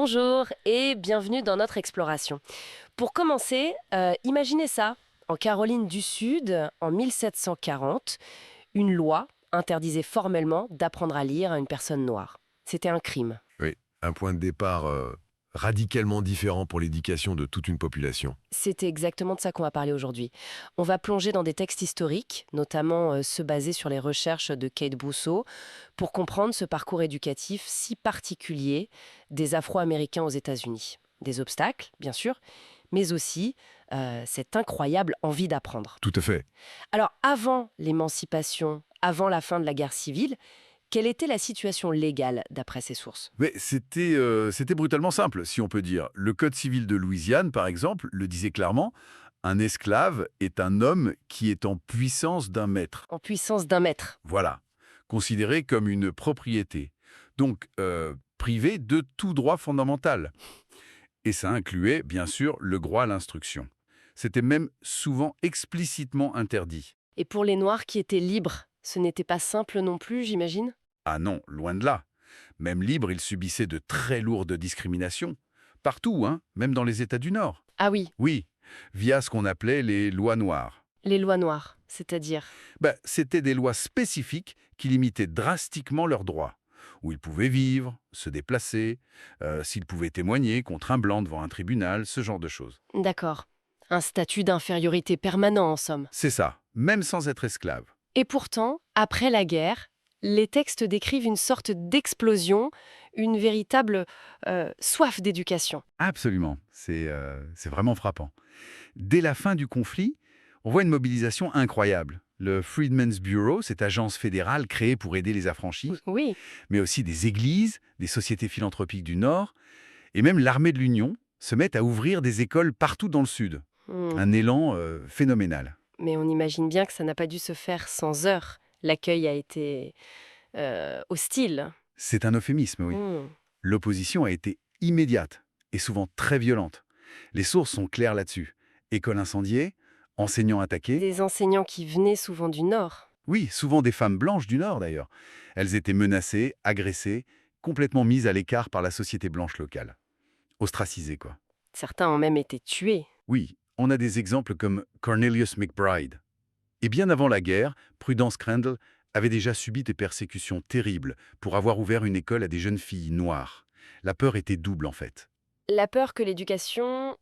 Bonjour et bienvenue dans notre exploration. Pour commencer, imaginez ça. En Caroline du Sud, en 1740, une loi interdisait formellement d'apprendre à lire à une personne noire. C'était un crime. Oui, un point de départ radicalement différent pour l'éducation de toute une population. C'était exactement de ça qu'on va parler aujourd'hui. On va plonger dans des textes historiques, notamment ceux basés sur les recherches de Kate Brousseau, pour comprendre ce parcours éducatif si particulier des Afro-Américains aux États-Unis. Des obstacles, bien sûr, mais aussi cette incroyable envie d'apprendre. Tout à fait. Alors, avant l'émancipation, avant la fin de la guerre civile, quelle était la situation légale d'après ces sources? Mais c'était brutalement simple, si on peut dire. Le Code civil de Louisiane, par exemple, le disait clairement, un esclave est un homme qui est en puissance d'un maître. En puissance d'un maître. Voilà. Considéré comme une propriété. Donc, privé de tout droit fondamental. Et ça incluait, bien sûr, le droit à l'instruction. C'était même souvent explicitement interdit. Et pour les Noirs qui étaient libres, ce n'était pas simple non plus, j'imagine? Ah non, loin de là. Même libre, il subissait de très lourdes discriminations. Partout, hein, même dans les États du Nord. Ah oui, Oui, via ce qu'on appelait les lois noires. les lois noires, c'est-à-dire... C'était des lois spécifiques qui limitaient drastiquement leurs droits. Où ils pouvaient vivre, se déplacer, s'ils pouvaient témoigner contre un blanc devant un tribunal, ce genre de choses. D'accord. Un statut d'infériorité permanent, en somme. C'est ça, même sans être esclave. Et pourtant, après la guerre, les textes décrivent une sorte d'explosion, une véritable soif d'éducation. Absolument, c'est vraiment frappant. Dès la fin du conflit, on voit une mobilisation incroyable. Le Freedmen's Bureau, cette agence fédérale créée pour aider les affranchis, Oui, mais aussi des églises, des sociétés philanthropiques du Nord, et même l'armée de l'Union se mettent à ouvrir des écoles partout dans le Sud. hmm. Un élan phénoménal. Mais on imagine bien que ça n'a pas dû se faire sans heurts. L'accueil a été hostile. C'est un euphémisme, oui. Hmm. L'opposition a été immédiate et souvent très violente. Les sources sont claires là-dessus. Écoles incendiées, enseignants attaqués. Des enseignants qui venaient souvent du Nord. Oui, souvent des femmes blanches du Nord d'ailleurs. Elles étaient menacées, agressées, complètement mises à l'écart par la société blanche locale. Ostracisées, quoi. Certains ont même été tués. Oui, on a des exemples comme Cornelius McBride. Et bien avant la guerre, Prudence Crandall avait déjà subi des persécutions terribles pour avoir ouvert une école à des jeunes filles noires. La peur était double en fait. La peur que l'éducation...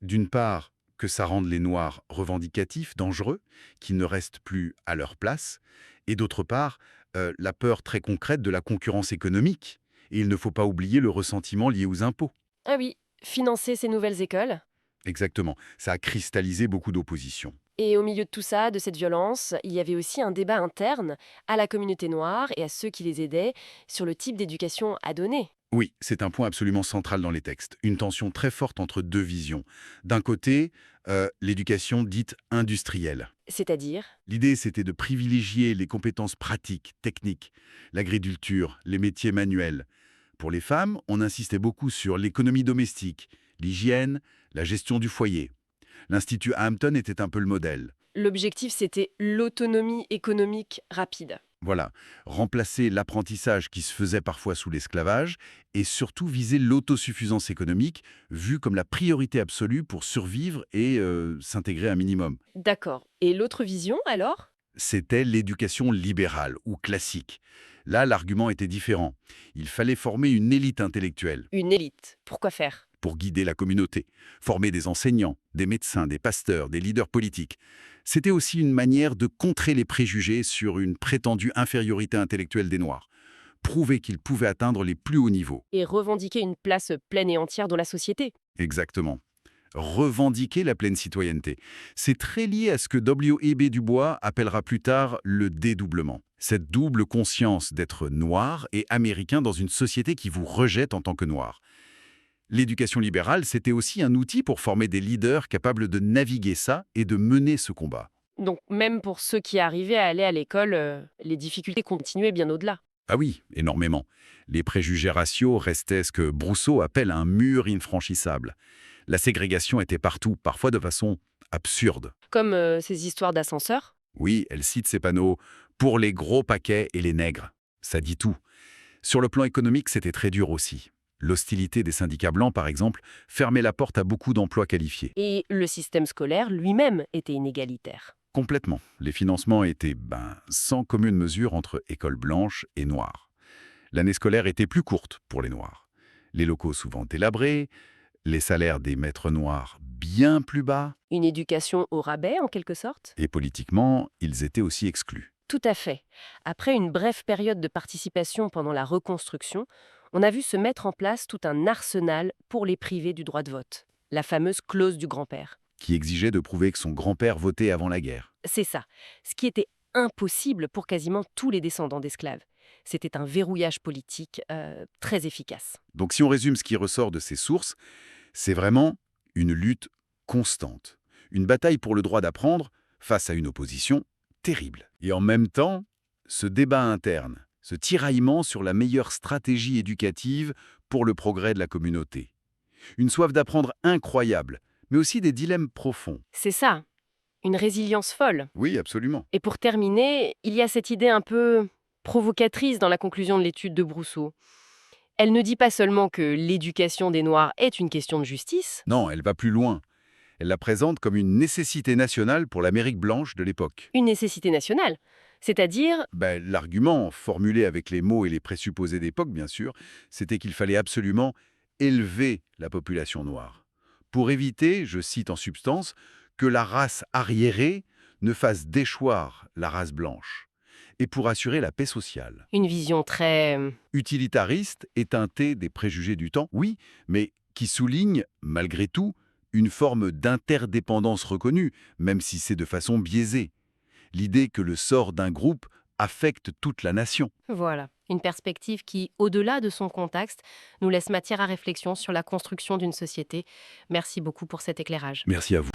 D'une part, que ça rende les Noirs revendicatifs, dangereux, qu'ils ne restent plus à leur place, et d'autre part, la peur très concrète de la concurrence économique. Et il ne faut pas oublier le ressentiment lié aux impôts. Ah oui, financer ces nouvelles écoles. Exactement, ça a cristallisé beaucoup d'opposition. Et au milieu de tout ça, de cette violence, il y avait aussi un débat interne à la communauté noire et à ceux qui les aidaient sur le type d'éducation à donner. Oui, c'est un point absolument central dans les textes. Une tension très forte entre deux visions. D'un côté, l'éducation dite industrielle. C'est-à-dire, L'idée, c'était de privilégier les compétences pratiques, techniques, l'agriculture, les métiers manuels. Pour les femmes, on insistait beaucoup sur l'économie domestique, l'hygiène, la gestion du foyer. L'Institut Hampton était un peu le modèle. l'objectif c'était l'autonomie économique rapide. Voilà, remplacer l'apprentissage qui se faisait parfois sous l'esclavage et surtout viser l'autosuffisance économique vue comme la priorité absolue pour survivre et s'intégrer un minimum. D'accord. Et l'autre vision alors? C'était l'éducation libérale ou classique. Là, l'argument était différent. Il fallait former une élite intellectuelle Une élite. Pourquoi faire? pour guider la communauté, former des enseignants, des médecins, des pasteurs, des leaders politiques. C'était aussi une manière de contrer les préjugés sur une prétendue infériorité intellectuelle des Noirs, prouver qu'ils pouvaient atteindre les plus hauts niveaux. Et revendiquer une place pleine et entière dans la société. Exactement. Revendiquer la pleine citoyenneté. C'est très lié à ce que W.E.B. Du Bois appellera plus tard le dédoublement. Cette double conscience d'être noir et américain dans une société qui vous rejette en tant que noir. L'éducation libérale, c'était aussi un outil pour former des leaders capables de naviguer ça et de mener ce combat. Donc même pour ceux qui arrivaient à aller à l'école, les difficultés continuaient bien au-delà. Ah oui, énormément. Les préjugés raciaux restaient ce que Brousseau appelle un mur infranchissable. La ségrégation était partout, parfois de façon absurde. Comme ces histoires d'ascenseurs. Oui, elle cite ces panneaux « pour les gros paquets et les nègres ». Ça dit tout. Sur le plan économique, c'était très dur aussi. L'hostilité des syndicats blancs, par exemple, fermait la porte à beaucoup d'emplois qualifiés. Et le système scolaire lui-même était inégalitaire. Complètement. Les financements étaient, sans commune mesure entre écoles blanches et noires. L'année scolaire était plus courte pour les noirs. Les locaux souvent délabrés, les salaires des maîtres noirs bien plus bas, Une éducation au rabais, en quelque sorte? et politiquement, ils étaient aussi exclus. Tout à fait. Après une brève période de participation pendant la reconstruction, on a vu se mettre en place tout un arsenal pour les priver du droit de vote. La fameuse clause du grand-père. Qui exigeait de prouver que son grand-père votait avant la guerre. C'est ça. Ce qui était impossible pour quasiment tous les descendants d'esclaves. C'était un verrouillage politique très efficace. Donc si on résume ce qui ressort de ces sources, c'est vraiment une lutte constante. Une bataille pour le droit d'apprendre face à une opposition terrible. Et en même temps, ce débat interne, ce tiraillement sur la meilleure stratégie éducative pour le progrès de la communauté. Une soif d'apprendre incroyable, mais aussi des dilemmes profonds. C'est ça. Une résilience folle. Oui, absolument. Et pour terminer, il y a cette idée un peu provocatrice dans la conclusion de l'étude de Brousseau. Elle ne dit pas seulement que l'éducation des Noirs est une question de justice. Non, elle va plus loin. Elle la présente comme une nécessité nationale pour l'Amérique blanche de l'époque. Une nécessité nationale. C'est-à-dire, L'argument, formulé avec les mots et les présupposés d'époque, bien sûr, c'était qu'il fallait absolument élever la population noire. Pour éviter, je cite en substance, que la race arriérée ne fasse déchoir la race blanche. Et pour assurer la paix sociale. une vision très... Utilitariste et teintée des préjugés du temps, oui, mais qui souligne, malgré tout, une forme d'interdépendance reconnue, même si c'est de façon biaisée. L'idée que le sort d'un groupe affecte toute la nation. Voilà, une perspective qui, au-delà de son contexte, nous laisse matière à réflexion sur la construction d'une société. Merci beaucoup pour cet éclairage. Merci à vous.